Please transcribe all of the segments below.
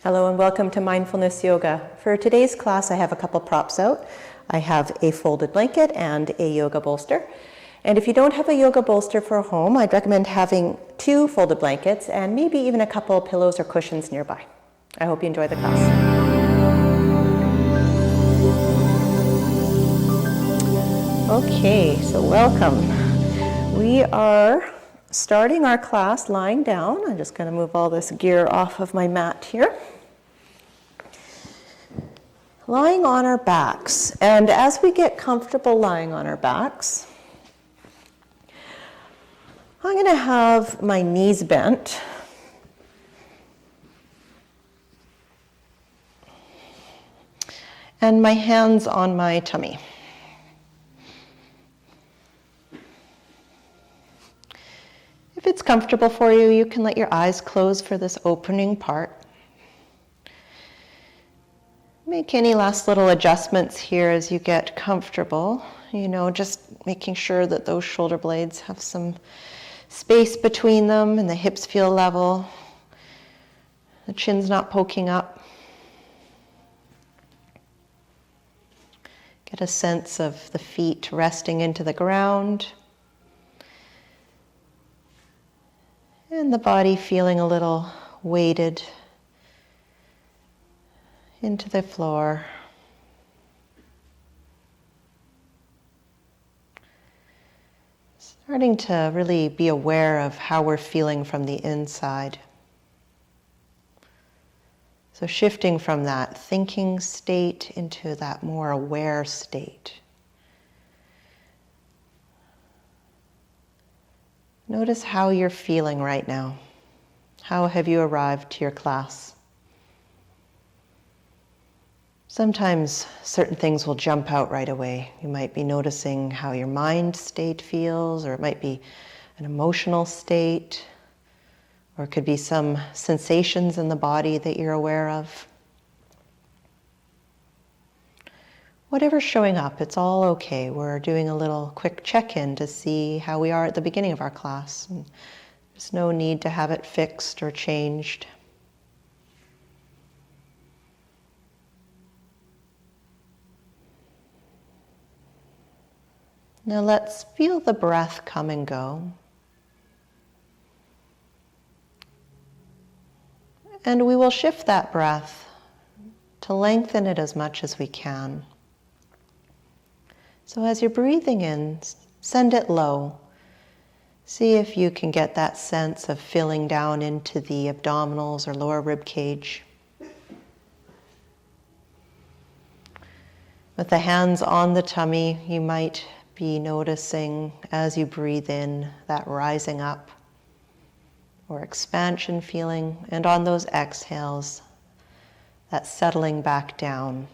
Hello and welcome to Mindfulness Yoga. For today's class, I have a couple props out. I have a folded blanket and a yoga bolster. And if you don't have a yoga bolster for home, I'd recommend having 2 folded blankets and maybe even a couple pillows or cushions nearby. I hope you enjoy the class. Okay, so welcome. We are starting our class lying down. I'm just going to move all this gear off of my mat here. Lying on our backs, and as we get comfortable lying on our backs, I'm going to have my knees bent. And my hands on my tummy. If it's comfortable for you, you can let your eyes close for this opening part. Make any last little adjustments here as you get comfortable. Just making sure that those shoulder blades have some space between them and the hips feel level. The chin's not poking up. Get a sense of the feet resting into the ground. And the body feeling a little weighted into the floor. Starting to really be aware of how we're feeling from the inside. So shifting from that thinking state into that more aware state. Notice how you're feeling right now. How have you arrived to your class? Sometimes certain things will jump out right away. You might be noticing how your mind state feels, or it might be an emotional state, or it could be some sensations in the body that you're aware of. Whatever's showing up, it's all okay. We're doing a little quick check-in to see how we are at the beginning of our class. And there's no need to have it fixed or changed. Now let's feel the breath come and go. And we will shift that breath to lengthen it as much as we can. So as you're breathing in, send it low. See if you can get that sense of filling down into the abdominals or lower rib cage. With the hands on the tummy, you might be noticing as you breathe in that rising up or expansion feeling, and on those exhales, that settling back down.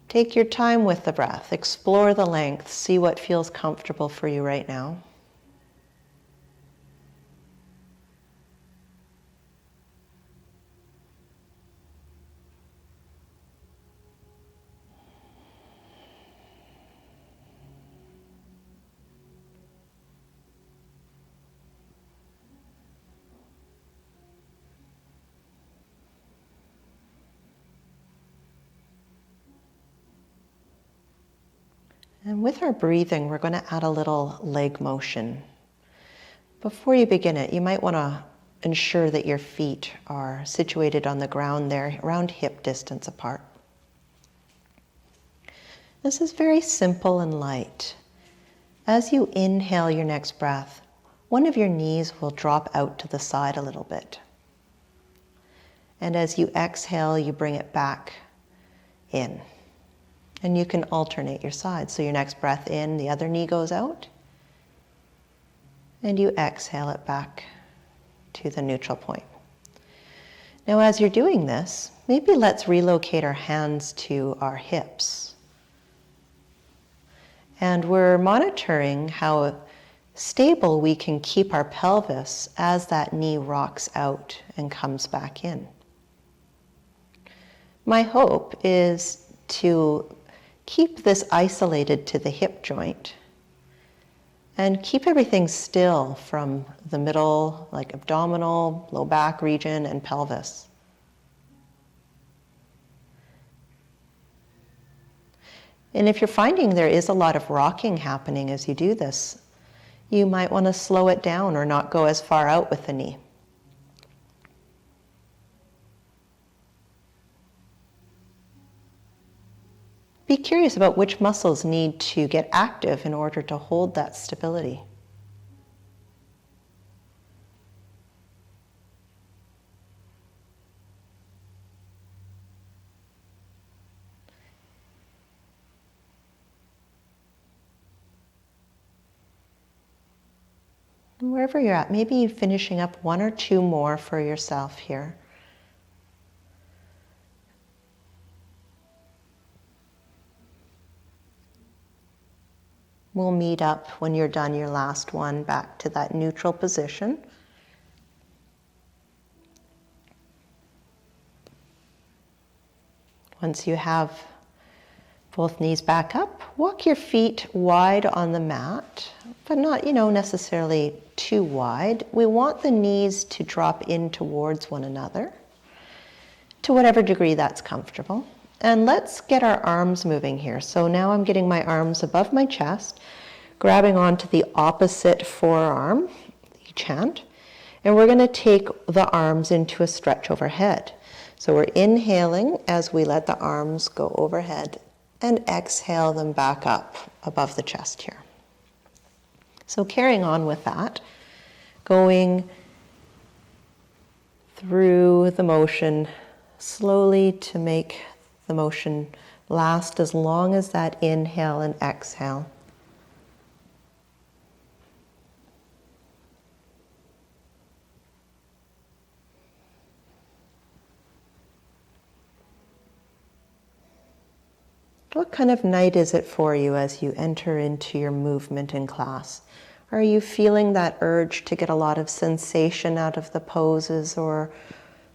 Take your time with the breath. Explore the length. See what feels comfortable for you right now. And with our breathing, we're going to add a little leg motion. Before you begin it, you might want to ensure that your feet are situated on the ground there, around hip distance apart. This is very simple and light. As you inhale your next breath, one of your knees will drop out to the side a little bit. And as you exhale, you bring it back in. And you can alternate your sides. So your next breath in, the other knee goes out. And you exhale it back to the neutral point. Now as you're doing this, maybe let's relocate our hands to our hips. And we're monitoring how stable we can keep our pelvis as that knee rocks out and comes back in. My hope is to keep this isolated to the hip joint And keep everything still from the middle, like abdominal, low back region, and pelvis. And if you're finding there is a lot of rocking happening as you do this, you might want to slow it down or not go as far out with the knee. Be curious about which muscles need to get active in order to hold that stability. And wherever you're at, maybe finishing up one or two more for yourself here. We'll meet up when you're done your last one back to that neutral position. Once you have both knees back up, walk your feet wide on the mat, but not, necessarily too wide. We want the knees to drop in towards one another, to whatever degree that's comfortable. And let's get our arms moving here. So now I'm getting my arms above my chest, grabbing onto the opposite forearm, each hand, and we're going to take the arms into a stretch overhead. So we're inhaling as we let the arms go overhead and exhale them back up above the chest here. So carrying on with that, going through the motion slowly to make the motion last as long as that inhale and exhale. What kind of night is it for you as you enter into your movement in class? Are you feeling that urge to get a lot of sensation out of the poses, or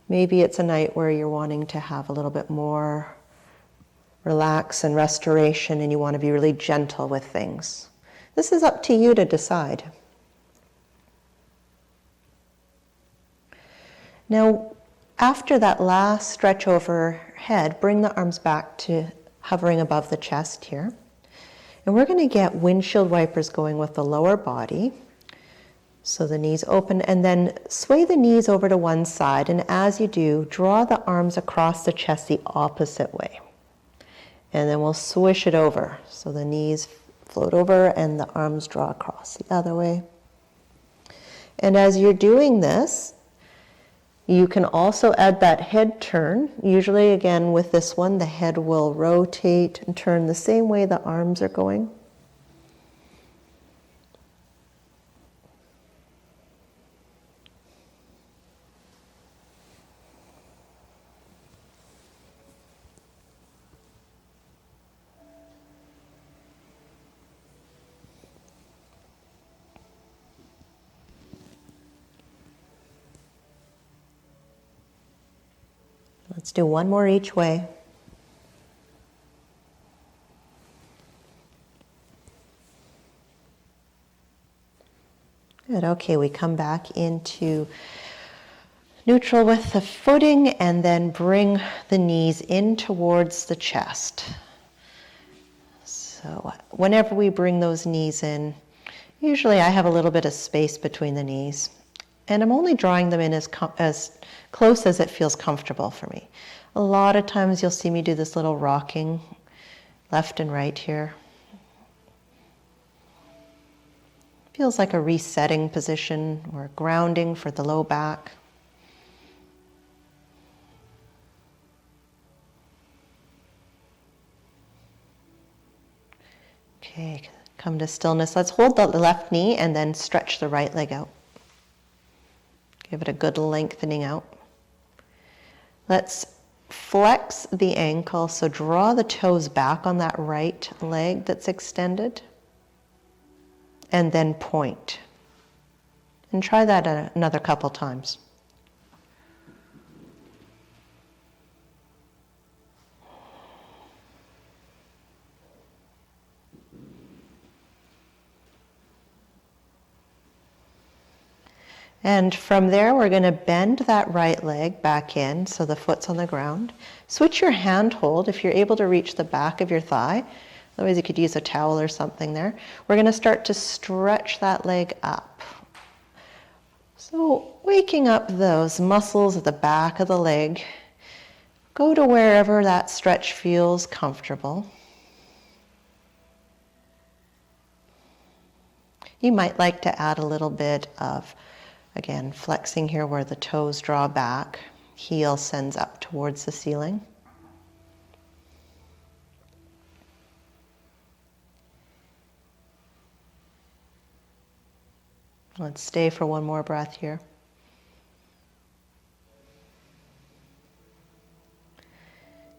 maybe it's a night where you're wanting to have a little bit more relax and restoration and you want to be really gentle with things? This is up to you to decide. Now, after that last stretch overhead, bring the arms back to hovering above the chest here. And we're going to get windshield wipers going with the lower body. So the knees open, and then sway the knees over to one side. And as you do, draw the arms across the chest the opposite way. And then we'll swish it over. So the knees float over and the arms draw across the other way. And as you're doing this, you can also add that head turn. Usually, again, with this one, the head will rotate and turn the same way the arms are going. Let's do one more each way. Good. Okay, we come back into neutral with the footing and then bring the knees in towards the chest. So whenever we bring those knees in, usually I have a little bit of space between the knees. And I'm only drawing them in as close as it feels comfortable for me. A lot of times you'll see me do this little rocking left and right here. Feels like a resetting position or grounding for the low back. Okay, come to stillness. Let's hold the left knee and then stretch the right leg out. Give it a good lengthening out. Let's flex the ankle, so draw the toes back on that right leg that's extended, and then point. And try that another couple times. And from there, we're going to bend that right leg back in so the foot's on the ground. Switch your hand hold if you're able to reach the back of your thigh. Otherwise, you could use a towel or something there. We're going to start to stretch that leg up. So waking up those muscles at the back of the leg. Go to wherever that stretch feels comfortable. You might like to add a little bit of, again, flexing here where the toes draw back, heel sends up towards the ceiling. Let's stay for one more breath here.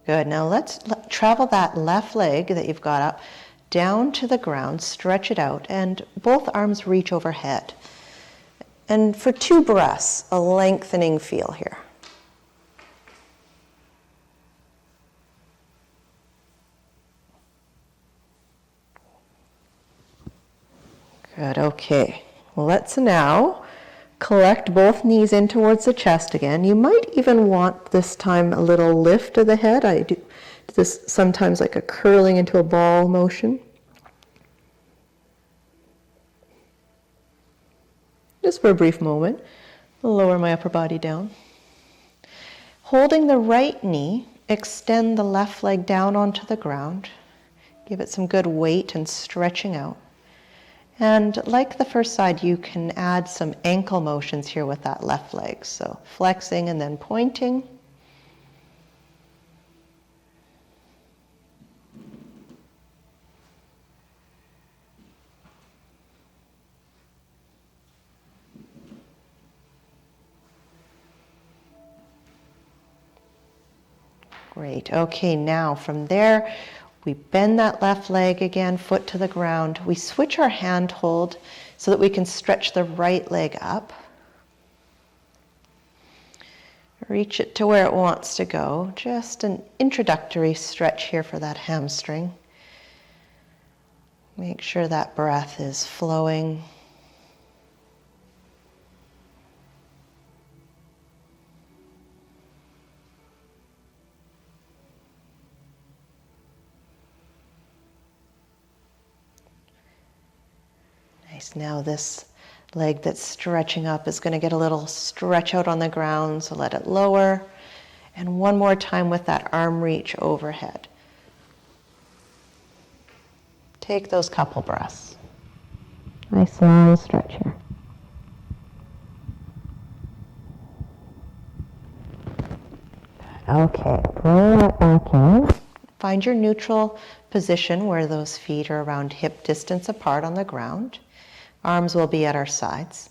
Good, now let's travel that left leg that you've got up down to the ground, stretch it out, and both arms reach overhead. And for 2 breaths, a lengthening feel here. Good, okay. Let's now collect both knees in towards the chest again. You might even want this time a little lift of the head. I do this sometimes like a curling into a ball motion. Just for a brief moment. I'll lower my upper body down. Holding the right knee, extend the left leg down onto the ground. Give it some good weight and stretching out. And like the first side, you can add some ankle motions here with that left leg. So flexing and then pointing. Great. Okay, now from there, we bend that left leg again, foot to the ground. We switch our hand hold so that we can stretch the right leg up. Reach it to where it wants to go. Just an introductory stretch here for that hamstring. Make sure that breath is flowing. Nice. Now this leg that's stretching up is going to get a little stretch out on the ground, so let it lower. And one more time with that arm reach overhead. Take those couple breaths. Nice long stretch here. Okay, bring that back in. Find your neutral position where those feet are around hip distance apart on the ground. Arms will be at our sides.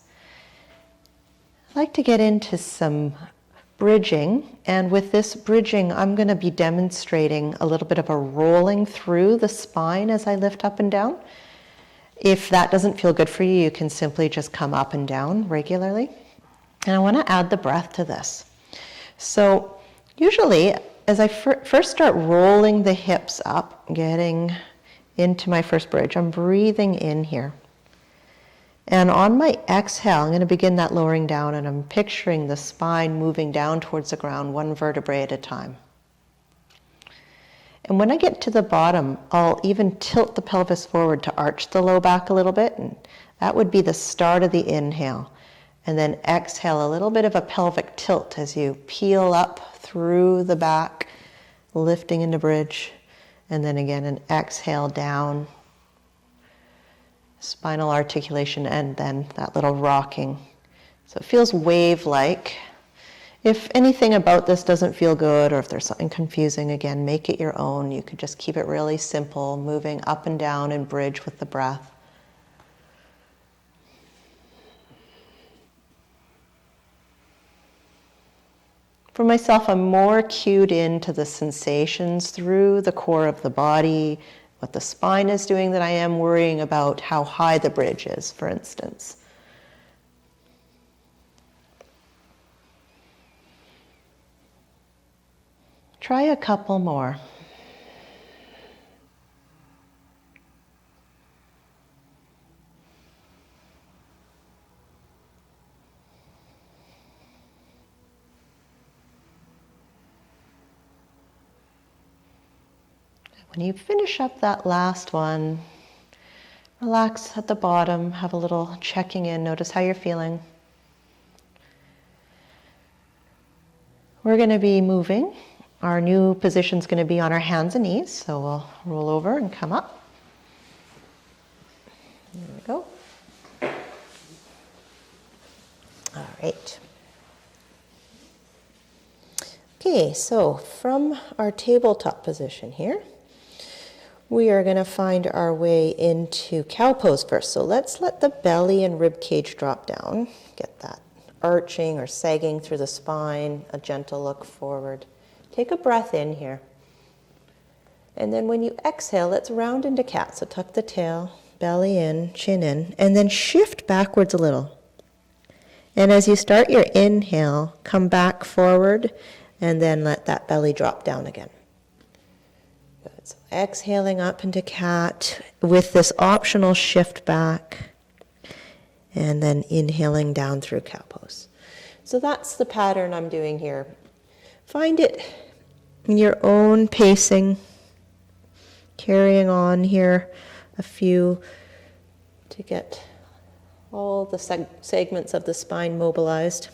I'd like to get into some bridging, and with this bridging, I'm going to be demonstrating a little bit of a rolling through the spine as I lift up and down. If that doesn't feel good for you, you can simply just come up and down regularly. And I want to add the breath to this. So usually, as I first start rolling the hips up, getting into my first bridge, I'm breathing in here. And on my exhale, I'm going to begin that lowering down, and I'm picturing the spine moving down towards the ground, one vertebrae at a time. And when I get to the bottom, I'll even tilt the pelvis forward to arch the low back a little bit, and that would be the start of the inhale. And then exhale, a little bit of a pelvic tilt as you peel up through the back, lifting into bridge. And then again, an exhale down, spinal articulation, and then that little rocking. So it feels wave-like. If anything about this doesn't feel good, or if there's something confusing, again, make it your own. You could just keep it really simple, moving up and down and bridge with the breath. For myself, I'm more cued into the sensations through the core of the body, what the spine is doing, that I am worrying about how high the bridge is, for instance. Try a couple more. When you finish up that last one, relax at the bottom, have a little checking in, notice how you're feeling. We're going to be moving. Our new position is going to be on our hands and knees, so we'll roll over and come up. There we go. All right. Okay, so from our tabletop position here, we are going to find our way into cow pose first. So let's let the belly and rib cage drop down. Get that arching or sagging through the spine, a gentle look forward. Take a breath in here. And then when you exhale, let's round into cat. So tuck the tail, belly in, chin in, and then shift backwards a little. And as you start your inhale, come back forward and then let that belly drop down again. Good. So exhaling up into cat with this optional shift back and then inhaling down through cow pose. So that's the pattern I'm doing here. Find it in your own pacing, carrying on here a few to get all the segments of the spine mobilized.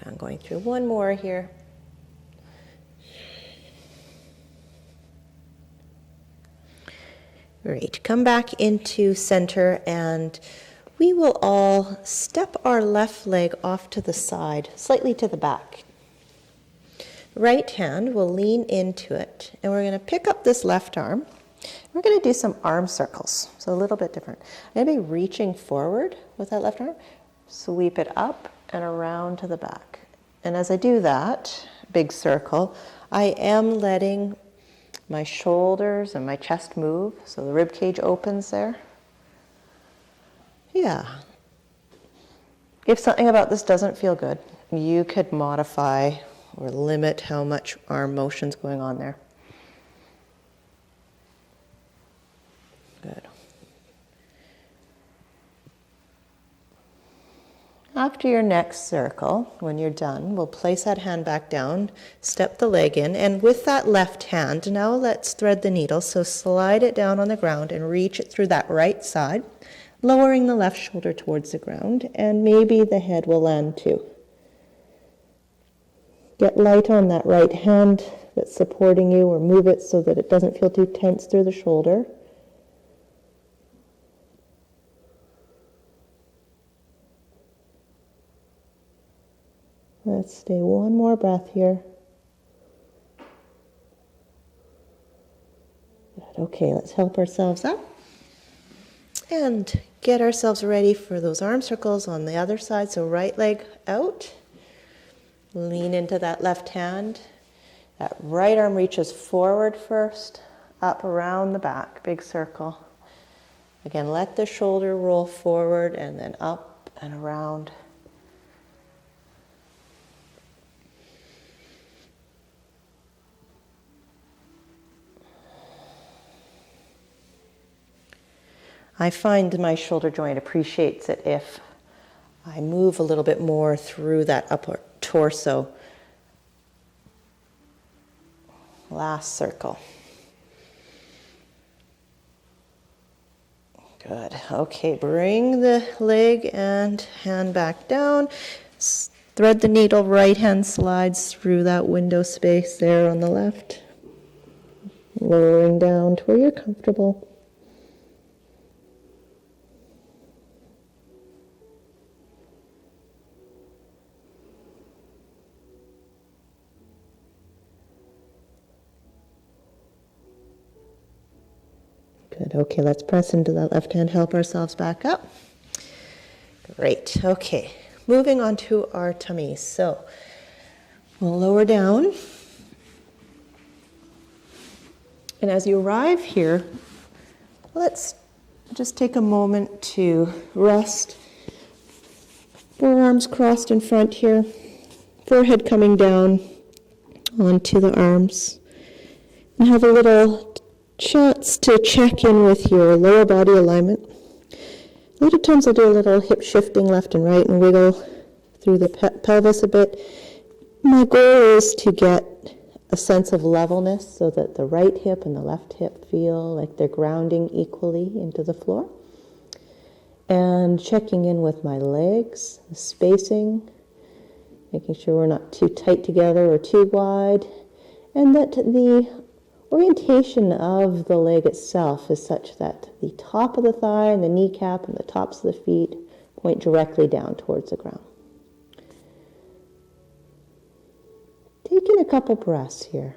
I'm going through one more here. Great. Come back into center and we will all step our left leg off to the side, slightly to the back. Right hand will lean into it and we're going to pick up this left arm. We're going to do some arm circles, so a little bit different. I'm going to be reaching forward with that left arm, sweep it up and around to the back. And as I do that, big circle, I am letting my shoulders and my chest move, so the rib cage opens there. Yeah. If something about this doesn't feel good, you could modify or limit how much arm motion's going on there. Good. After your next circle, when you're done, we'll place that hand back down, step the leg in, and with that left hand, now let's thread the needle. So slide it down on the ground and reach it through that right side, lowering the left shoulder towards the ground, and maybe the head will land too. Get light on that right hand that's supporting you, or move it so that it doesn't feel too tense through the shoulder. Let's stay one more breath here. Good. Okay, let's help ourselves up and get ourselves ready for those arm circles on the other side. So right leg out, lean into that left hand. That right arm reaches forward first, up around the back, big circle. Again, let the shoulder roll forward and then up and around. I find my shoulder joint appreciates it if I move a little bit more through that upper torso. Last circle. Good. Okay, bring the leg and hand back down. Thread the needle, right hand slides through that window space there on the left. Lowering down to where you're comfortable. Good. Okay, let's press into that left hand, help ourselves back up. Great. Okay, moving on to our tummy. So we'll lower down. And as you arrive here, let's just take a moment to rest. Forearms crossed in front here, forehead coming down onto the arms. And have a little chance to check in with your lower body alignment. A lot of times I'll do a little hip shifting left and right and wiggle through the pelvis a bit. My goal is to get a sense of levelness so that the right hip and the left hip feel like they're grounding equally into the floor. And checking in with my legs, the spacing, making sure we're not too tight together or too wide, and that the orientation of the leg itself is such that the top of the thigh and the kneecap and the tops of the feet point directly down towards the ground. Take in a couple breaths here.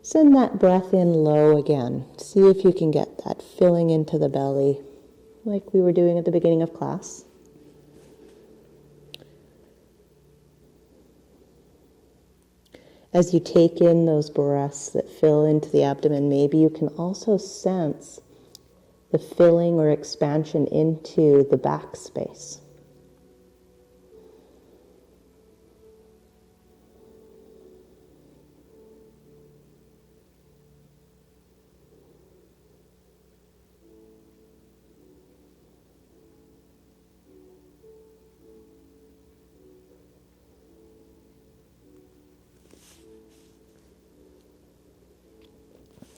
Send that breath in low again. See if you can get that filling into the belly like we were doing at the beginning of class. As you take in those breaths that fill into the abdomen, maybe you can also sense the filling or expansion into the back space.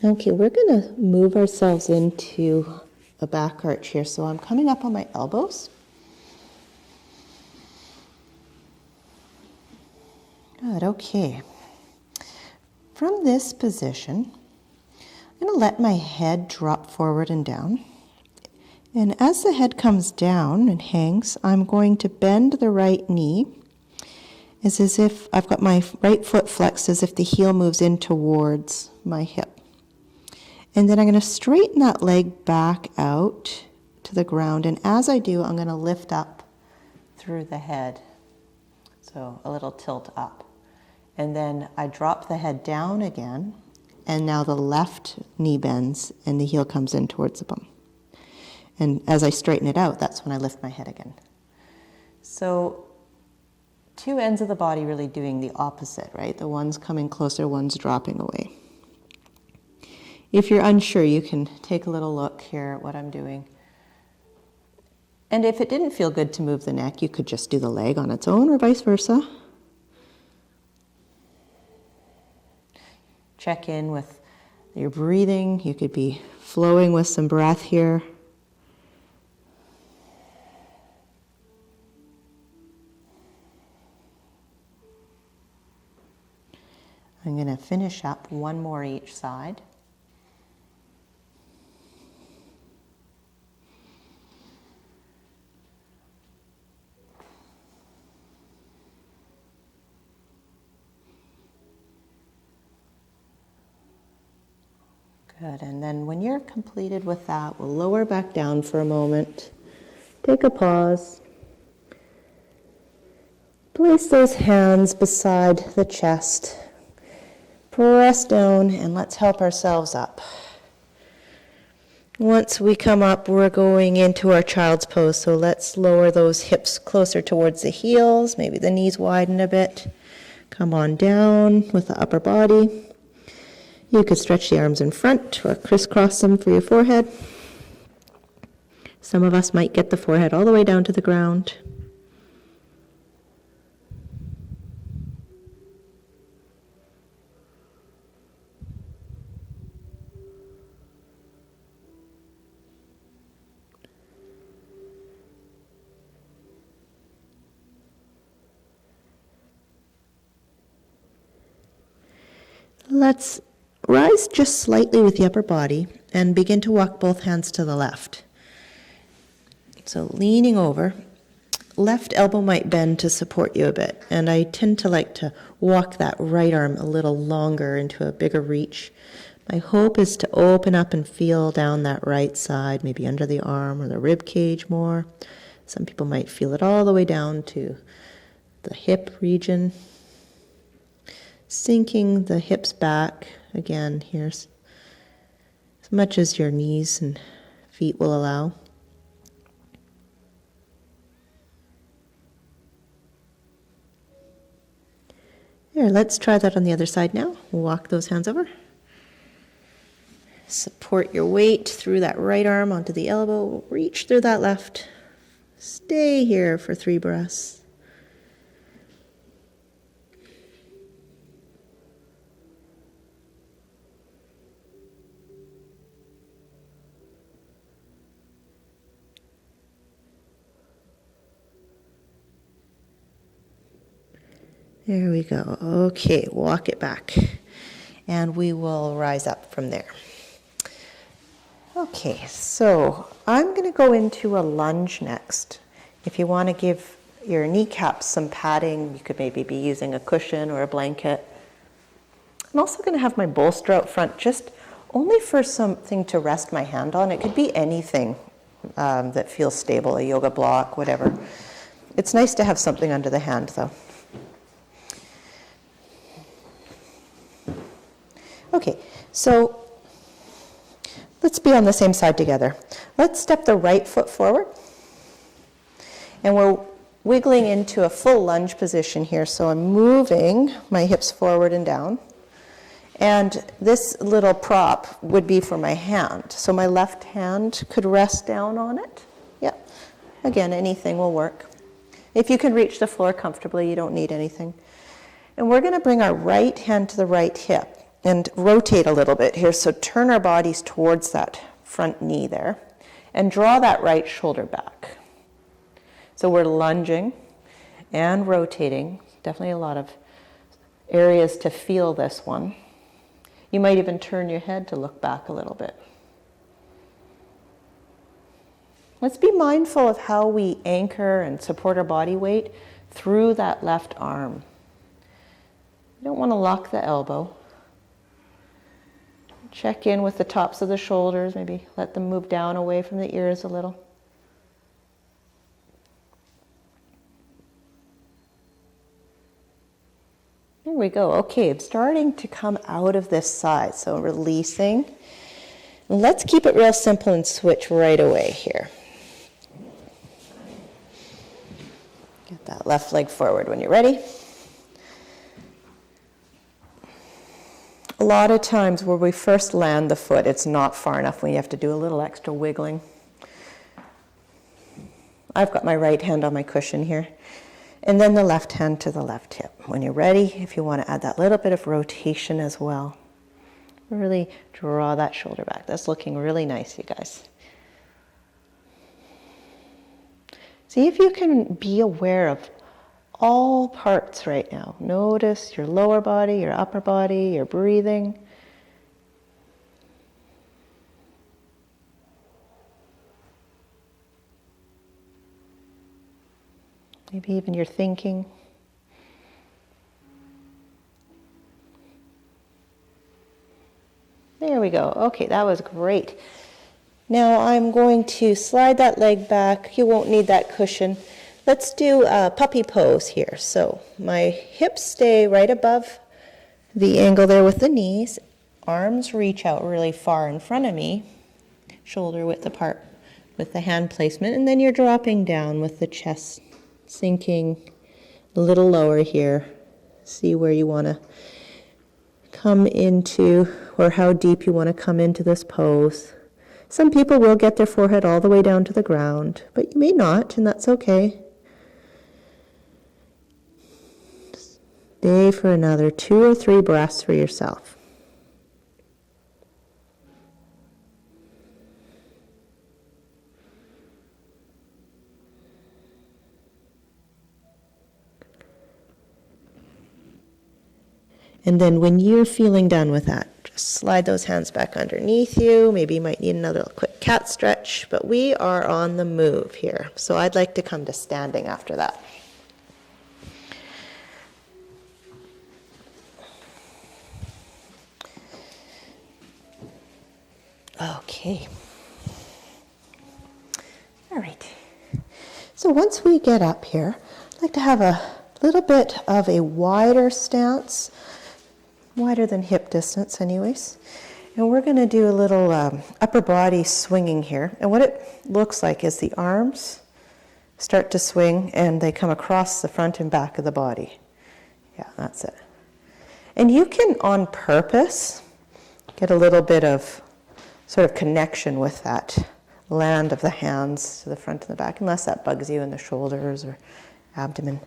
Okay, we're going to move ourselves into a back arch here. So I'm coming up on my elbows. Good, okay. From this position, I'm going to let my head drop forward and down. And as the head comes down and hangs, I'm going to bend the right knee. It's as if I've got my right foot flexed as if the heel moves in towards my hip. And then I'm going to straighten that leg back out to the ground. And as I do, I'm going to lift up through the head. So a little tilt up. And then I drop the head down again. And now the left knee bends and the heel comes in towards the bum. And as I straighten it out, that's when I lift my head again. So two ends of the body really doing the opposite, right? The one's coming closer, one's dropping away. If you're unsure, you can take a little look here at what I'm doing. And if it didn't feel good to move the neck, you could just do the leg on its own or vice versa. Check in with your breathing. You could be flowing with some breath here. I'm going to finish up one more each side. Good, and then when you're completed with that, we'll lower back down for a moment. Take a pause. Place those hands beside the chest. Press down and let's help ourselves up. Once we come up, we're going into our child's pose, so let's lower those hips closer towards the heels, maybe the knees widen a bit. Come on down with the upper body. You could stretch the arms in front or crisscross them for your forehead. Some of us might get the forehead all the way down to the ground. Let's rise just slightly with the upper body and begin to walk both hands to the left. So leaning over, left elbow might bend to support you a bit. And I tend to like to walk that right arm a little longer into a bigger reach. My hope is to open up and feel down that right side, maybe under the arm or the rib cage more. Some people might feel it all the way down to the hip region. Sinking the hips back again here as much as your knees and feet will allow. Here, let's try that on the other side now. We'll walk those hands over. Support your weight through that right arm onto the elbow. Reach through that left. Stay here for 3 breaths. There we go. Okay, walk it back. And we will rise up from there. Okay, so I'm going to go into a lunge next. If you want to give your kneecaps some padding, you could maybe be using a cushion or a blanket. I'm also going to have my bolster out front, just only for something to rest my hand on. It could be anything that feels stable, a yoga block, whatever. It's nice to have something under the hand, though. Okay, so let's be on the same side together. Let's step the right foot forward. And we're wiggling into a full lunge position here. So I'm moving my hips forward and down. And this little prop would be for my hand. So my left hand could rest down on it. Yep. Again, anything will work. If you can reach the floor comfortably, you don't need anything. And we're going to bring our right hand to the right hip and rotate a little bit here. So turn our bodies towards that front knee there and draw that right shoulder back. So we're lunging and rotating. Definitely a lot of areas to feel this one. You might even turn your head to look back a little bit. Let's be mindful of how we anchor and support our body weight through that left arm. You don't want to lock the elbow. Check in with the tops of the shoulders, maybe let them move down away from the ears a little. There we go. Okay, I'm starting to come out of this side, so releasing. Let's keep it real simple and switch right away here. Get that left leg forward when you're ready. A lot of times where we first land the foot, it's not far enough when you have to do a little extra wiggling. I've got my right hand on my cushion here. And then the left hand to the left hip. When you're ready, if you want to add that little bit of rotation as well, really draw that shoulder back. That's looking really nice, you guys. See if you can be aware of all parts right now. Notice your lower body, your upper body, your breathing. Maybe even your thinking. There we go. Okay, that was great. Now I'm going to slide that leg back. You won't need that cushion. Let's do a puppy pose here. So my hips stay right above the angle there with the knees. Arms reach out really far in front of me. Shoulder width apart with the hand placement. And then you're dropping down with the chest sinking a little lower here. See where you want to come into, or how deep you want to come into this pose. Some people will get their forehead all the way down to the ground, but you may not, and that's okay. Stay for another 2 or 3 breaths for yourself. And then when you're feeling done with that, just slide those hands back underneath you. Maybe you might need another quick cat stretch, but we are on the move here. So I'd like to come to standing after that. Okay. All right. So once we get up here, I'd like to have a little bit of a wider stance, wider than hip distance anyways. And we're going to do a little upper body swinging here. And what it looks like is the arms start to swing and they come across the front and back of the body. Yeah, that's it. And you can, on purpose, get a little bit of sort of connection with that land of the hands to the front and the back, unless that bugs you in the shoulders or abdomen.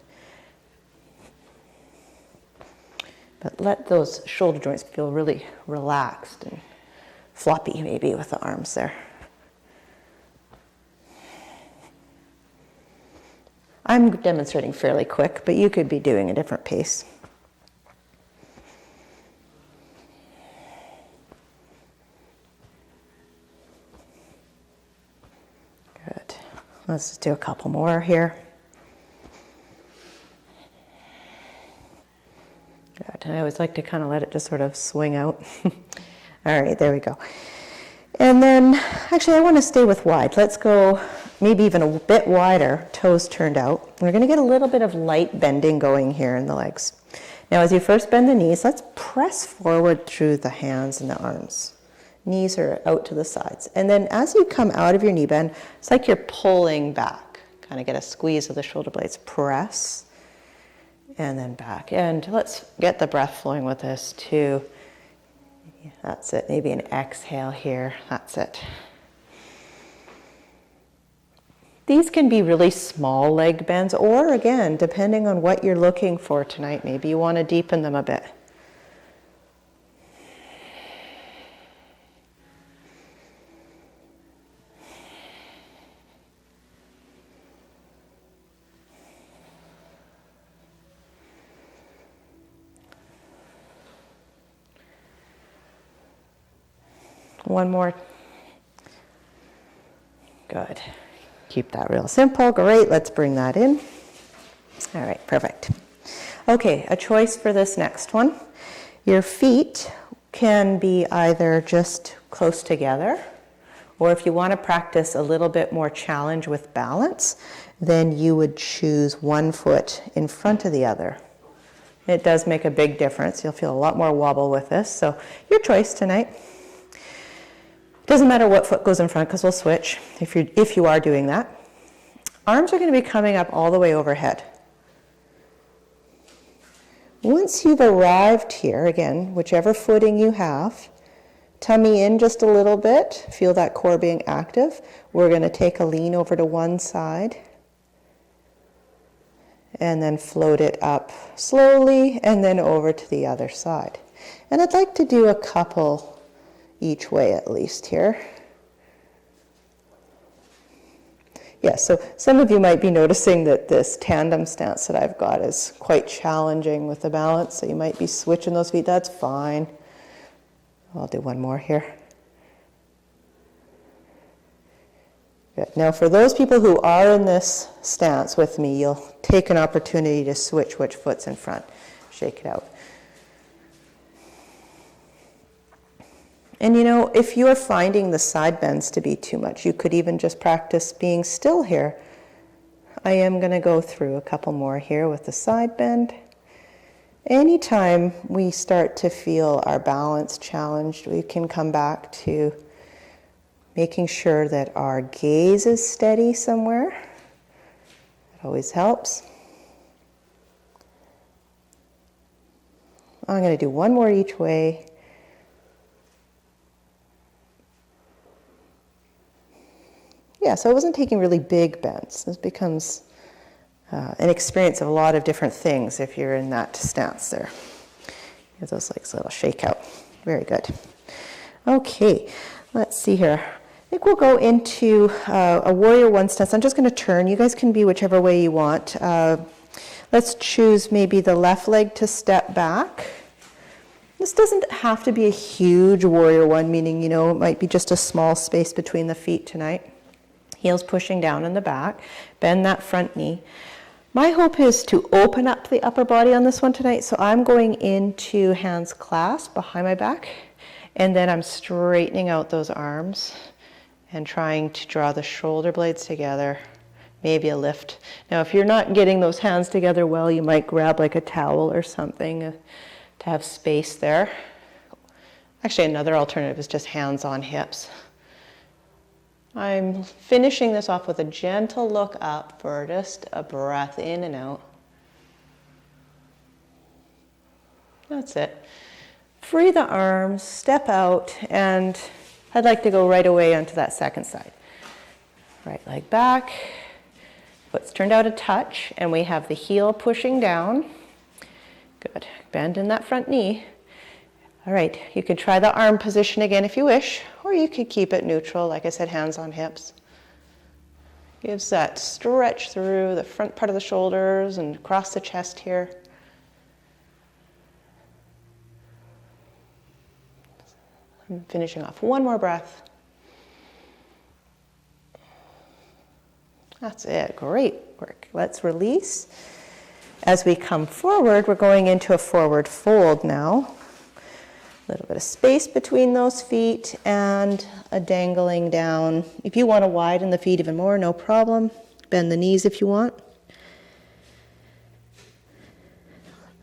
But let those shoulder joints feel really relaxed and floppy maybe with the arms there. I'm demonstrating fairly quick, but you could be doing a different pace. Good. Let's just do a couple more here. Good. I always like to kind of let it just sort of swing out. All right, there we go. And then, actually, I want to stay with wide. Let's go maybe even a bit wider, toes turned out. We're going to get a little bit of light bending going here in the legs. Now, as you first bend the knees, let's press forward through the hands and the arms. Knees are out to the sides. And then as you come out of your knee bend, it's like you're pulling back. Kind of get a squeeze of the shoulder blades. Press, and then back. And let's get the breath flowing with this too. That's it. Maybe an exhale here. That's it. These can be really small leg bends, or again, depending on what you're looking for tonight, maybe you want to deepen them a bit. One more. Good. Keep that real simple. Great. Let's bring that in. All right. Perfect. Okay. A choice for this next one. Your feet can be either just close together, or if you want to practice a little bit more challenge with balance, then you would choose one foot in front of the other. It does make a big difference. You'll feel a lot more wobble with this. So your choice tonight. Doesn't matter what foot goes in front because we'll switch if you are doing that. Arms are going to be coming up all the way overhead. Once you've arrived here, again, whichever footing you have, tummy in just a little bit, feel that core being active. We're going to take a lean over to one side and then float it up slowly and then over to the other side. And I'd like to do a couple each way at least here. Yeah, so some of you might be noticing that this tandem stance that I've got is quite challenging with the balance, so you might be switching those feet. That's fine. I'll do one more here. Good. Now for those people who are in this stance with me, you'll take an opportunity to switch which foot's in front. Shake it out. And you know, if you're finding the side bends to be too much, you could even just practice being still here. I am going to go through a couple more here with the side bend. Anytime we start to feel our balance challenged, we can come back to making sure that our gaze is steady somewhere. It always helps. I'm going to do one more each way. Yeah, so I wasn't taking really big bends. This becomes an experience of a lot of different things if you're in that stance there. Give those legs a little shake out. Very good. Okay, let's see here. I think we'll go into a warrior one stance. I'm just going to turn. You guys can be whichever way you want. Let's choose maybe the left leg to step back. This doesn't have to be a huge warrior one, meaning, you know, it might be just a small space between the feet tonight. Heels pushing down in the back. Bend that front knee. My hope is to open up the upper body on this one tonight. So I'm going into hands clasped behind my back. And then I'm straightening out those arms and trying to draw the shoulder blades together. Maybe a lift. Now, if you're not getting those hands together well, you might grab like a towel or something to have space there. Actually, another alternative is just hands on hips. I'm finishing this off with a gentle look up for just a breath in and out. That's it. Free the arms, step out, and I'd like to go right away onto that second side. Right leg back, foot's turned out a touch, and we have the heel pushing down. Good, bend in that front knee. All right, you can try the arm position again if you wish, or you could keep it neutral, like I said, hands on hips. Gives that stretch through the front part of the shoulders and across the chest here. I'm finishing off. One more breath. That's it. Great work. Let's release. As we come forward, we're going into a forward fold now. A little bit of space between those feet and a dangling down. If you want to widen the feet even more, no problem. Bend the knees if you want.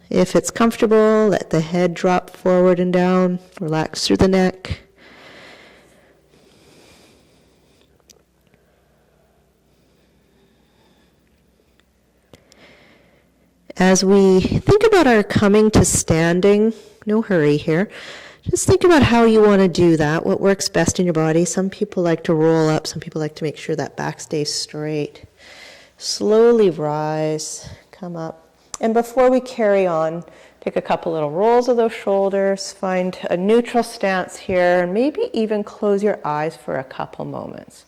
If it's comfortable, let the head drop forward and down. Relax through the neck. As we think about our coming to standing, no hurry here, just think about how you want to do that, what works best in your body. Some people like to roll up, some people like to make sure that back stays straight. Slowly rise, come up. And before we carry on, take a couple little rolls of those shoulders, find a neutral stance here, and maybe even close your eyes for a couple moments.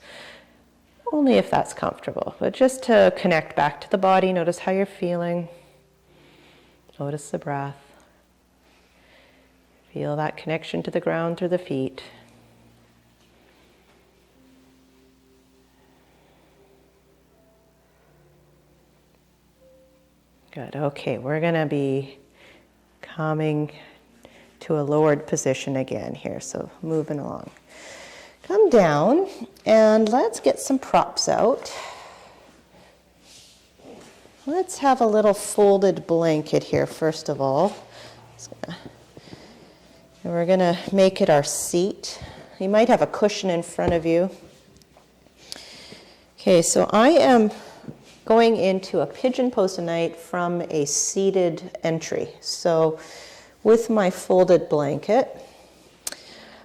Only if that's comfortable, but just to connect back to the body, notice how you're feeling. Notice the breath. Feel that connection to the ground through the feet. Good. Okay, we're going to be coming to a lowered position again here, so moving along. Come down and let's get some props out. Let's have a little folded blanket here, first of all. And we're going to make it our seat. You might have a cushion in front of you. Okay, so I am going into a pigeon pose tonight from a seated entry. So with my folded blanket,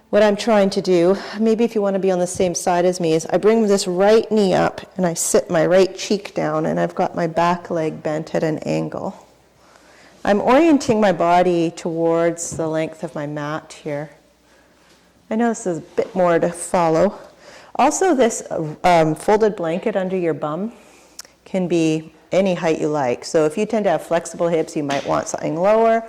what I'm trying to do, maybe if you want to be on the same side as me, is I bring this right knee up and I sit my right cheek down and I've got my back leg bent at an angle. I'm orienting my body towards the length of my mat here. I know this is a bit more to follow. Also, this folded blanket under your bum can be any height you like. So if you tend to have flexible hips, you might want something lower.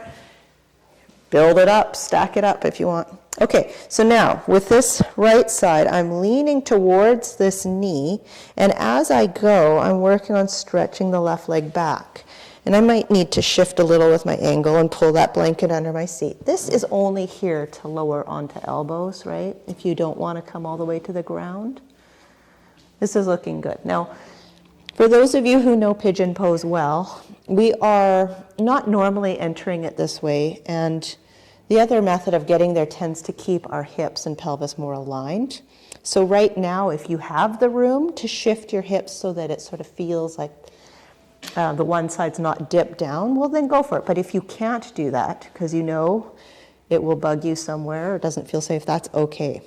Build it up, stack it up if you want. Okay, so now with this right side, I'm leaning towards this knee, and as I go, I'm working on stretching the left leg back. And I might need to shift a little with my angle and pull that blanket under my seat. This is only here to lower onto elbows, right? If you don't want to come all the way to the ground. This is looking good. Now, for those of you who know pigeon pose well, we are not normally entering it this way, and the other method of getting there tends to keep our hips and pelvis more aligned. So right now, if you have the room to shift your hips so that it sort of feels like the one side's not dipped down, well then go for it. But if you can't do that, because you know it will bug you somewhere or doesn't feel safe, that's okay.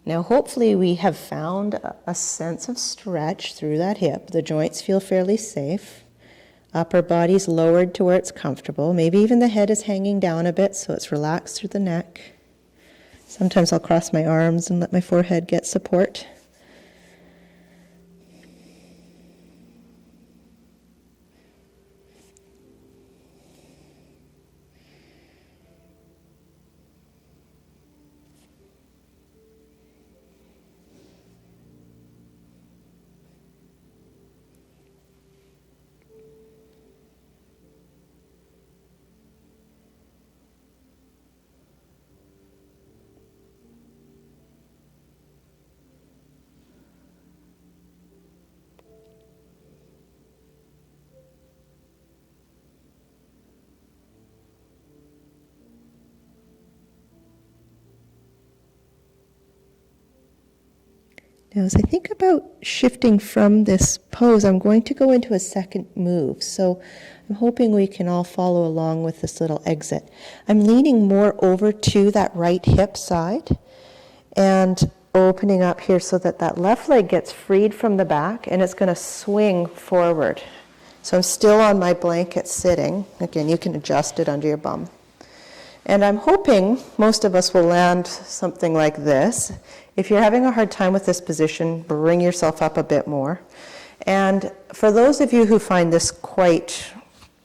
Now hopefully we have found a sense of stretch through that hip. The joints feel fairly safe. Upper body's lowered to where it's comfortable. Maybe even the head is hanging down a bit so it's relaxed through the neck. Sometimes I'll cross my arms and let my forehead get support. Now, as I think about shifting from this pose, I'm going to go into a second move. So I'm hoping we can all follow along with this little exit. I'm leaning more over to that right hip side and opening up here so that that left leg gets freed from the back and it's going to swing forward. So I'm still on my blanket sitting. Again, you can adjust it under your bum. And I'm hoping most of us will land something like this. If you're having a hard time with this position, bring yourself up a bit more. And for those of you who find this quite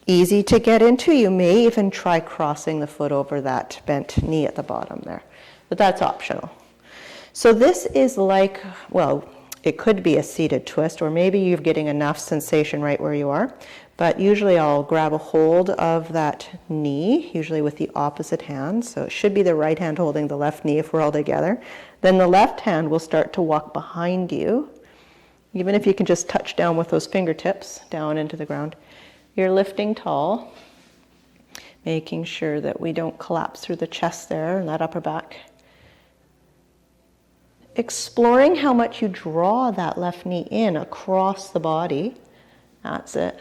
easy to get into, you may even try crossing the foot over that bent knee at the bottom there. But that's optional. So this is like, well, it could be a seated twist, or maybe you're getting enough sensation right where you are. But usually I'll grab a hold of that knee, usually with the opposite hand. So it should be the right hand holding the left knee if we're all together. Then the left hand will start to walk behind you. Even if you can just touch down with those fingertips down into the ground. You're lifting tall, making sure that we don't collapse through the chest there and that upper back. Exploring how much you draw that left knee in across the body. That's it.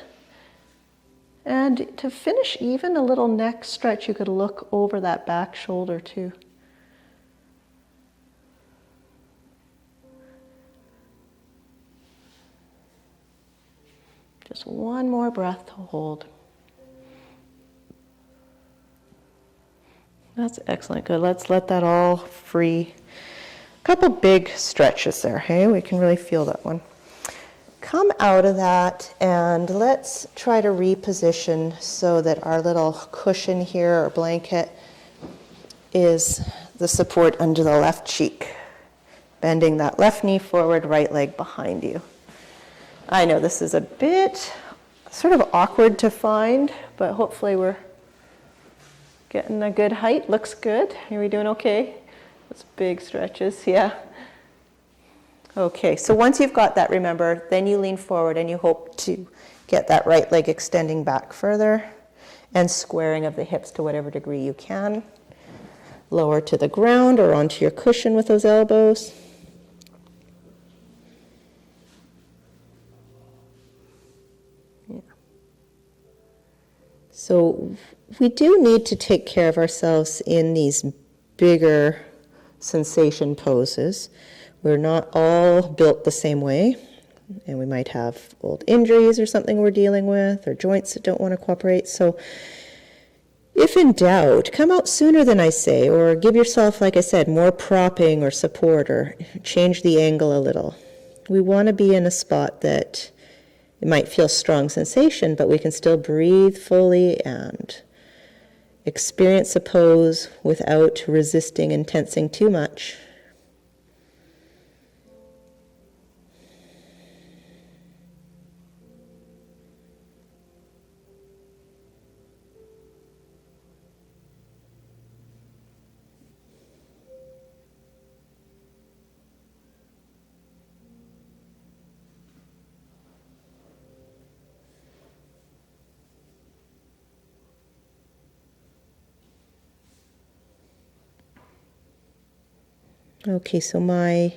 And to finish, even a little neck stretch, you could look over that back shoulder too. Just one more breath to hold. That's excellent. Good. Let's let that all free. A couple big stretches there, hey? We can really feel that one. Come out of that and let's try to reposition so that our little cushion here or blanket is the support under the left cheek. Bending that left knee forward, right leg behind you. I know this is a bit sort of awkward to find, but hopefully we're getting a good height. Looks good. Are we doing okay? Those big stretches, yeah. Okay, so once you've got that, remember, then you lean forward and you hope to get that right leg extending back further and squaring of the hips to whatever degree you can. Lower to the ground or onto your cushion with those elbows. Yeah. So we do need to take care of ourselves in these bigger sensation poses. We're not all built the same way, and we might have old injuries or something we're dealing with, or joints that don't want to cooperate. So if in doubt, come out sooner than I say, or give yourself, like I said, more propping or support, or change the angle a little. We want to be in a spot that it might feel strong sensation, but we can still breathe fully and experience a pose without resisting and tensing too much. Okay, so my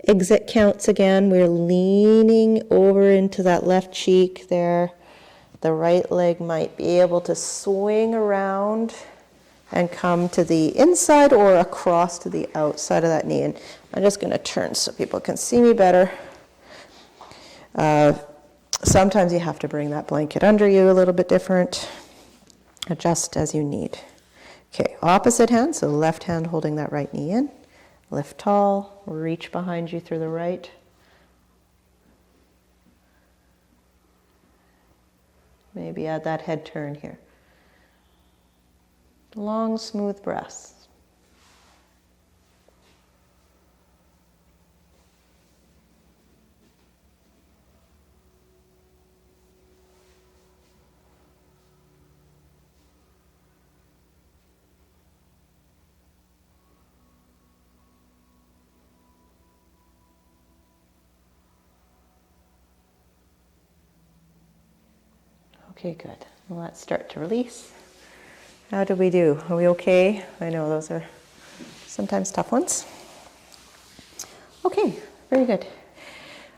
exit counts again. We're leaning over into that left cheek there. The right leg might be able to swing around and come to the inside or across to the outside of that knee. And I'm just going to turn so people can see me better. Sometimes you have to bring that blanket under you a little bit different. Adjust as you need. Okay, opposite hand, so left hand holding that right knee in. Lift tall, reach behind you through the right. Maybe add that head turn here. Long, smooth breaths. Okay, good. Well, let's start to release. How do we do? Are we okay? I know those are sometimes tough ones. Okay, very good.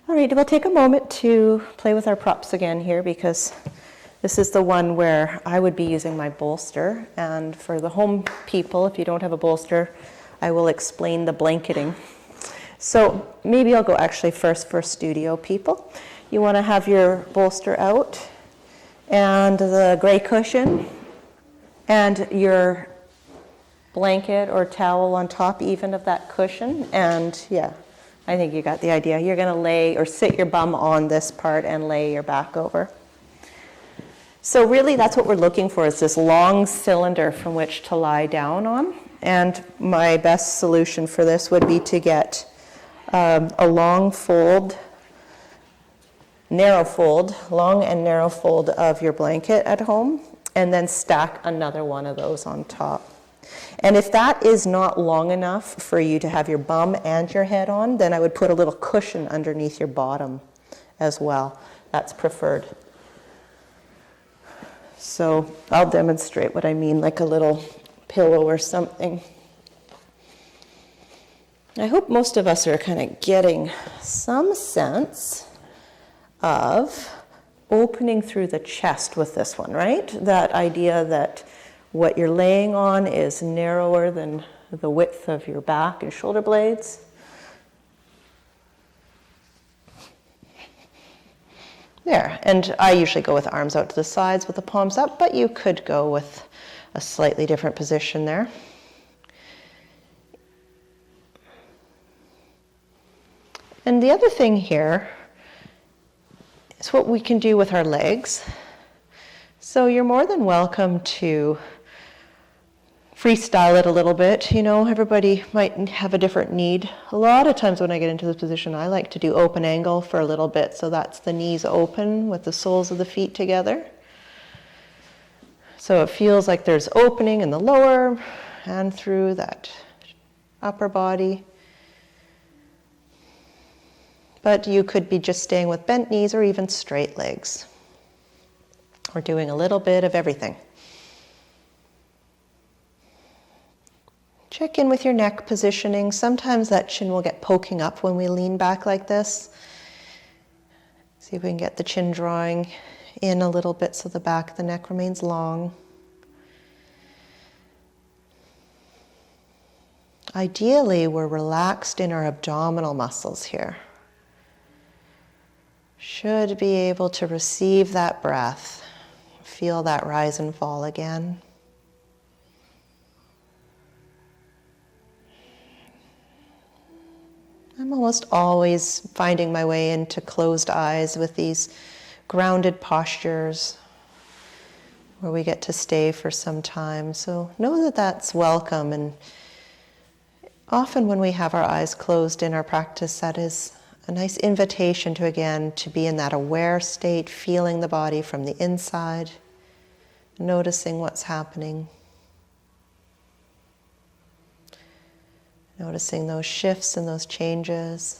All right, we'll take a moment to play with our props again here, because this is the one where I would be using my bolster. And for the home people, if you don't have a bolster, I will explain the blanketing. So maybe I'll go actually first for studio people. You want to have your bolster out and the gray cushion and your blanket or towel on top even of that cushion. And yeah, I think you got the idea. You're going to lay or sit your bum on this part and lay your back over. So really that's what we're looking for, is this long cylinder from which to lie down on. And my best solution for this would be to get a long and narrow fold of your blanket at home, and then stack another one of those on top. And if that is not long enough for you to have your bum and your head on, then I would put a little cushion underneath your bottom as well. That's preferred. So I'll demonstrate what I mean, like a little pillow or something. I hope most of us are kind of getting some sense of opening through the chest with this one, right? That idea that what you're laying on is narrower than the width of your back and shoulder blades. There, and I usually go with arms out to the sides with the palms up, but you could go with a slightly different position there. And the other thing here is what we can do with our legs. So you're more than welcome to freestyle it a little bit. You know, everybody might have a different need. A lot of times when I get into this position, I like to do open angle for a little bit. So that's the knees open with the soles of the feet together. So it feels like there's opening in the lower and through that upper body. But you could be just staying with bent knees or even straight legs. Or doing a little bit of everything. Check in with your neck positioning. Sometimes that chin will get poking up when we lean back like this. See if we can get the chin drawing in a little bit so the back of the neck remains long. Ideally, we're relaxed in our abdominal muscles here. Should be able to receive that breath. Feel that rise and fall again. I'm almost always finding my way into closed eyes with these grounded postures where we get to stay for some time. So know that that's welcome. And often when we have our eyes closed in our practice, that is a nice invitation to, again, to be in that aware state, feeling the body from the inside, noticing what's happening. Noticing those shifts and those changes.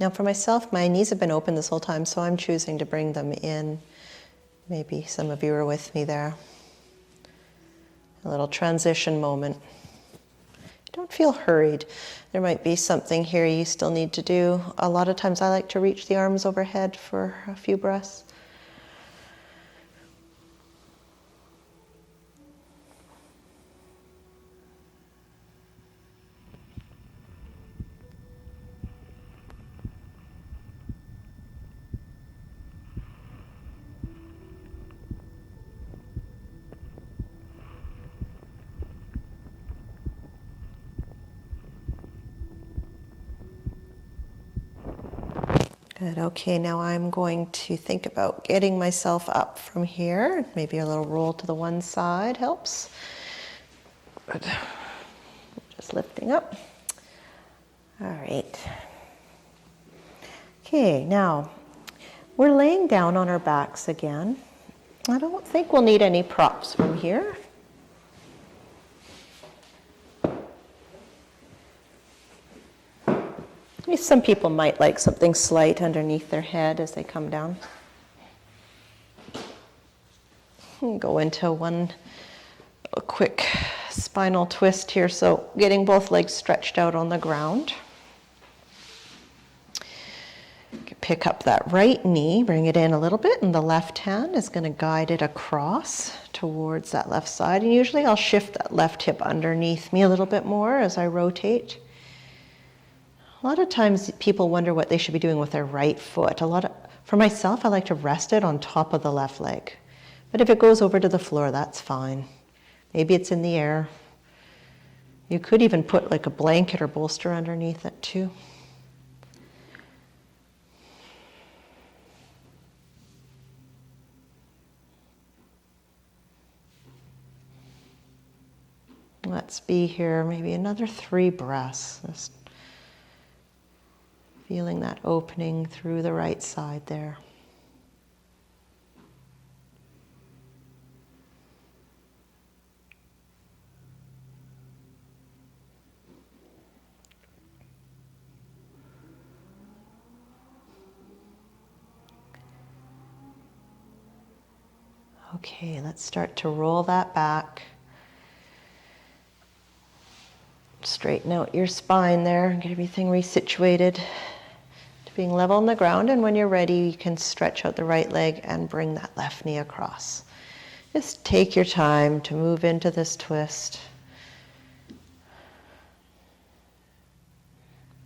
Now for myself, my knees have been open this whole time, so I'm choosing to bring them in. Maybe some of you are with me there. A little transition moment. Don't feel hurried. There might be something here you still need to do. A lot of times I like to reach the arms overhead for a few breaths. Good, okay, now I'm going to think about getting myself up from here. Maybe a little roll to the one side helps. Good. Just lifting up. All right. Okay, now we're laying down on our backs again. I don't think we'll need any props from here. Some people might like something slight underneath their head as they come down. Go into a quick spinal twist here, so getting both legs stretched out on the ground. Pick up that right knee, bring it in a little bit, and the left hand is going to guide it across towards that left side. And usually I'll shift that left hip underneath me a little bit more as I rotate. A lot of times people wonder what they should be doing with their right foot. For myself, I like to rest it on top of the left leg. But if it goes over to the floor, that's fine. Maybe it's in the air. You could even put like a blanket or bolster underneath it too. Let's be here maybe another 3 breaths. Just feeling that opening through the right side there. Okay, let's start to roll that back. Straighten out your spine there, get everything resituated to being level on the ground. And when you're ready, you can stretch out the right leg and bring that left knee across. Just take your time to move into this twist.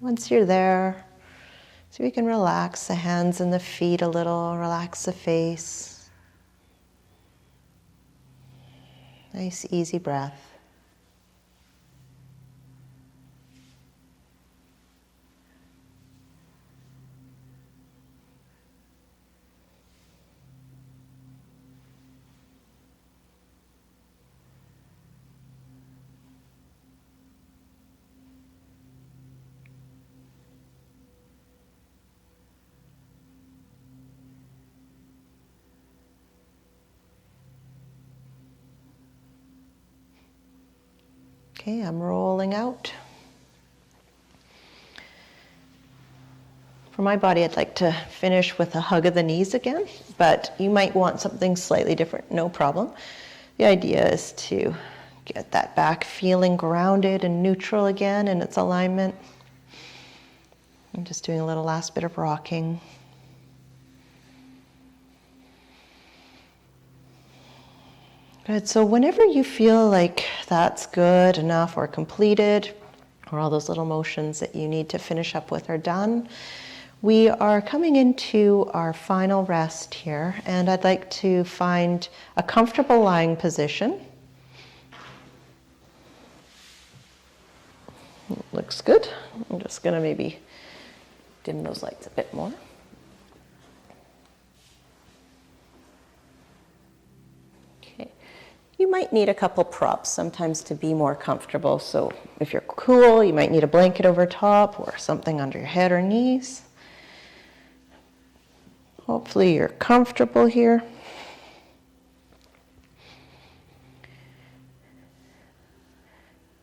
Once you're there, so we can relax the hands and the feet a little, relax the face. Nice, easy breath. Okay, I'm rolling out. For my body, I'd like to finish with a hug of the knees again, but you might want something slightly different, no problem. The idea is to get that back feeling grounded and neutral again in its alignment. I'm just doing a little last bit of rocking. Good, so whenever you feel like that's good enough or completed, or all those little motions that you need to finish up with are done, we are coming into our final rest here, and I'd like to find a comfortable lying position. Looks good. I'm just gonna maybe dim those lights a bit more. You might need a couple props sometimes to be more comfortable. So if you're cool, you might need a blanket over top or something under your head or knees. Hopefully you're comfortable here.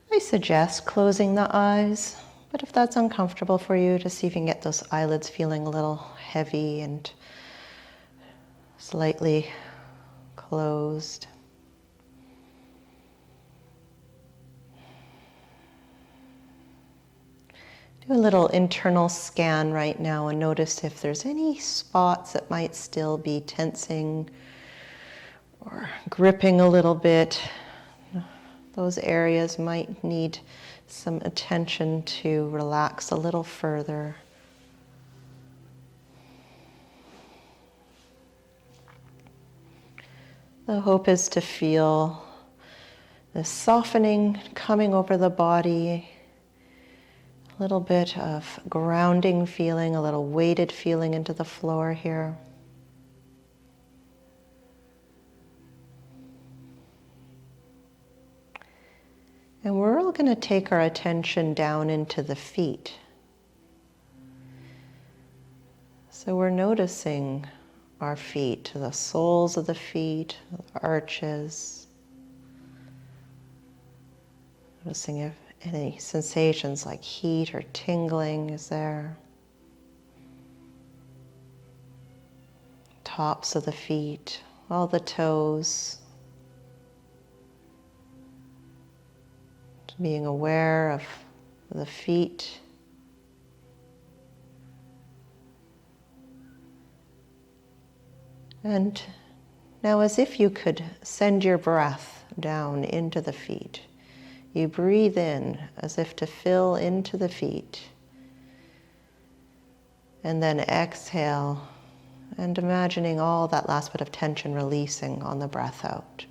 I suggest closing the eyes, but if that's uncomfortable for you, just see if you can get those eyelids feeling a little heavy and slightly closed. Do a little internal scan right now and notice if there's any spots that might still be tensing or gripping a little bit. Those areas might need some attention to relax a little further. The hope is to feel the softening coming over the body. A little bit of grounding feeling, a little weighted feeling into the floor here. And we're all going to take our attention down into the feet. So we're noticing our feet, the soles of the feet, the arches. Noticing if any sensations like heat or tingling is there. Tops of the feet, all the toes. Being aware of the feet. And now, as if you could send your breath down into the feet, you breathe in as if to fill into the feet. And then exhale, and imagining all that last bit of tension releasing on the breath out.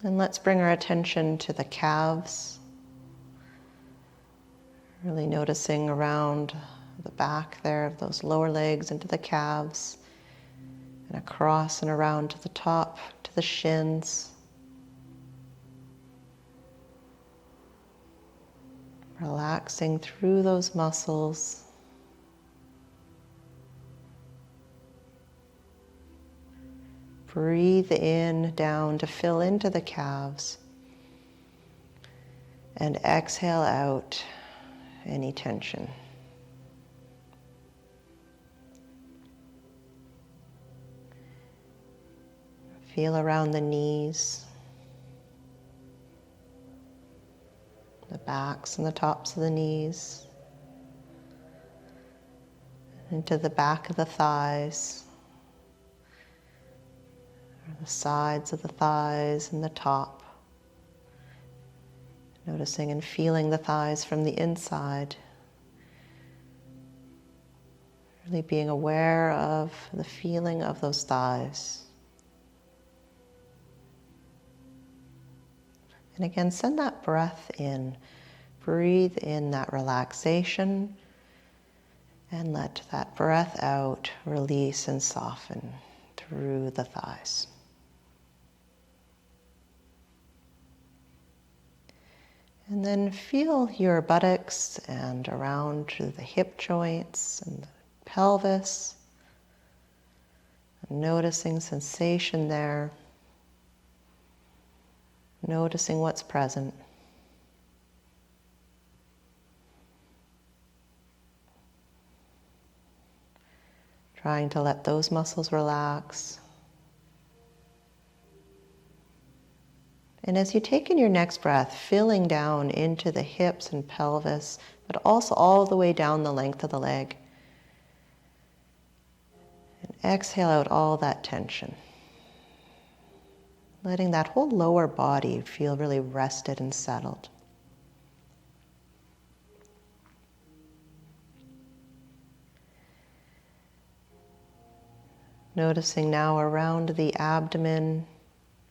And let's bring our attention to the calves. Really noticing around the back there of those lower legs into the calves, and across and around to the top, to the shins. Relaxing through those muscles. Breathe in, down to fill into the calves. And exhale out any tension. Feel around the knees, the backs and the tops of the knees, into the back of the thighs, or the sides of the thighs and the top. Noticing and feeling the thighs from the inside. Really being aware of the feeling of those thighs. And again, send that breath in. Breathe in that relaxation and let that breath out release and soften through the thighs. And then feel your buttocks and around to the hip joints and the pelvis. Noticing sensation there. Noticing what's present. Trying to let those muscles relax. And as you take in your next breath, filling down into the hips and pelvis, but also all the way down the length of the leg. And exhale out all that tension. Letting that whole lower body feel really rested and settled. Noticing now around the abdomen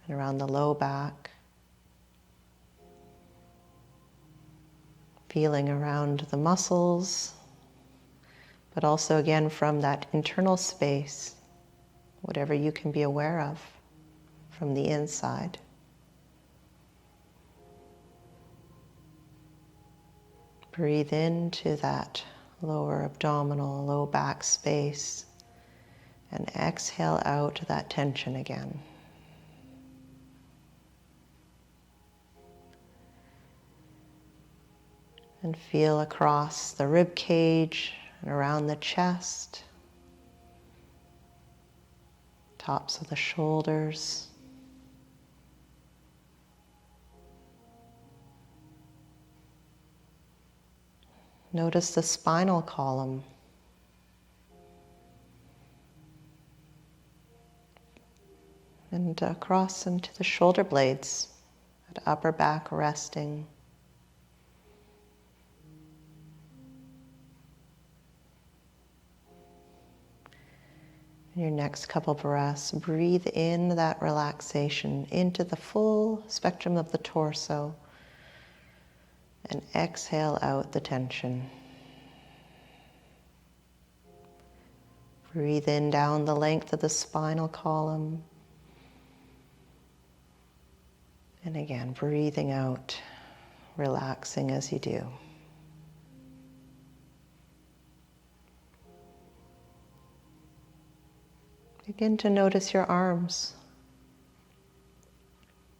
and around the low back. Feeling around the muscles, but also again from that internal space, whatever you can be aware of from the inside. Breathe into that lower abdominal, low back space, and exhale out that tension again. And feel across the rib cage and around the chest, tops of the shoulders. Notice the spinal column. And across into the shoulder blades, that upper back resting. In your next couple breaths, breathe in that relaxation into the full spectrum of the torso and exhale out the tension. Breathe in down the length of the spinal column. And again, breathing out, relaxing as you do. Begin to notice your arms.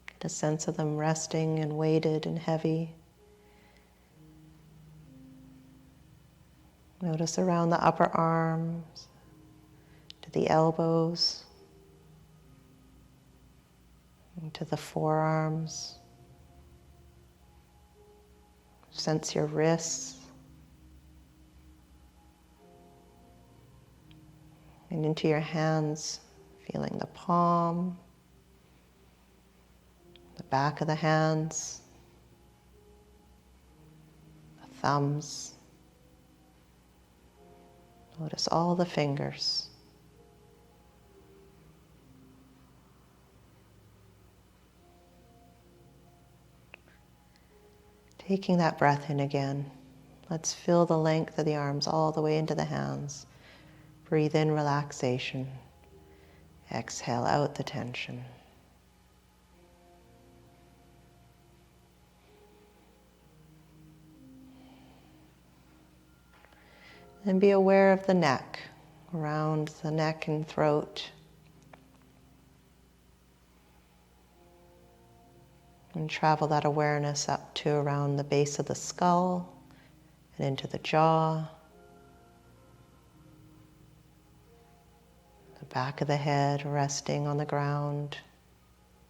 Get a sense of them resting and weighted and heavy. Notice around the upper arms, to the elbows, into the forearms. Sense your wrists. And into your hands, feeling the palm, the back of the hands, the thumbs. Notice all the fingers. Taking that breath in again, let's feel the length of the arms all the way into the hands. Breathe in relaxation. Exhale out the tension. And be aware of the neck, around the neck and throat. And travel that awareness up to around the base of the skull and into the jaw, the back of the head resting on the ground,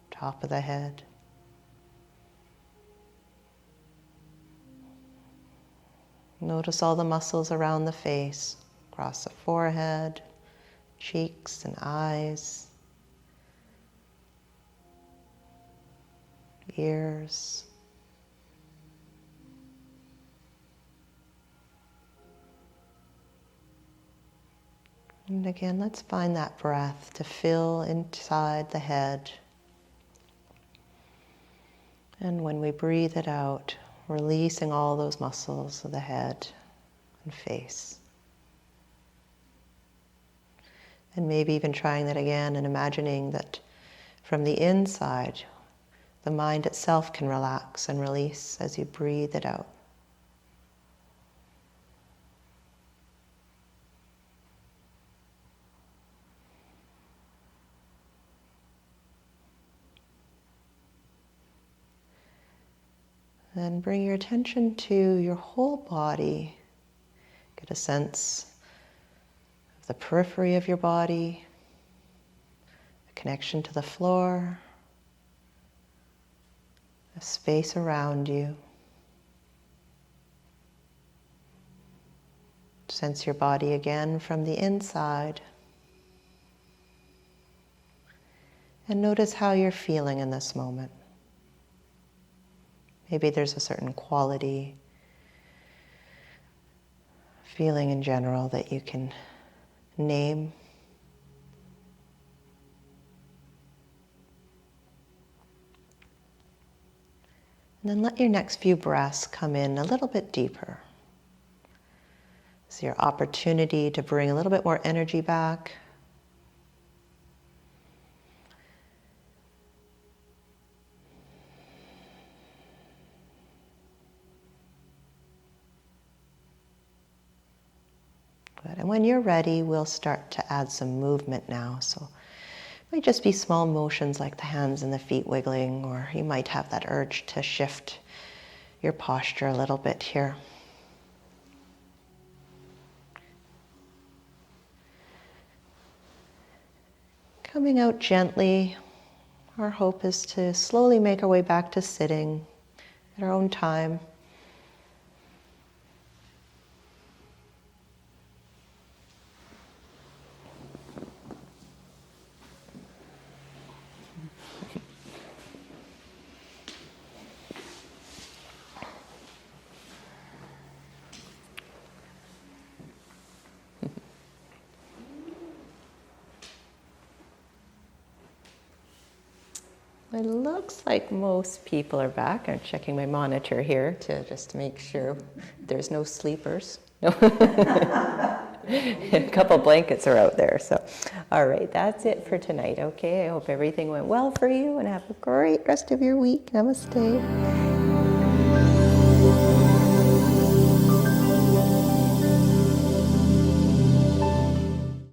top of the head. Notice all the muscles around the face, across the forehead, cheeks and eyes, ears. And again, let's find that breath to fill inside the head. And when we breathe it out, releasing all those muscles of the head and face. And maybe even trying that again and imagining that from the inside, the mind itself can relax and release as you breathe it out. Then bring your attention to your whole body. Get a sense of the periphery of your body, a connection to the floor, the space around you. Sense your body again from the inside. And notice how you're feeling in this moment. Maybe there's a certain quality, feeling in general that you can name. And then let your next few breaths come in a little bit deeper. It's your opportunity to bring a little bit more energy back. Good. And when you're ready, we'll start to add some movement now. So it might just be small motions like the hands and the feet wiggling, or you might have that urge to shift your posture a little bit here. Coming out gently, our hope is to slowly make our way back to sitting at our own time. It looks like most people are back. I'm checking my monitor here to just make sure there's no sleepers. No. A couple blankets are out there. So, all right, that's it for tonight. Okay, I hope everything went well for you and have a great rest of your week. Namaste.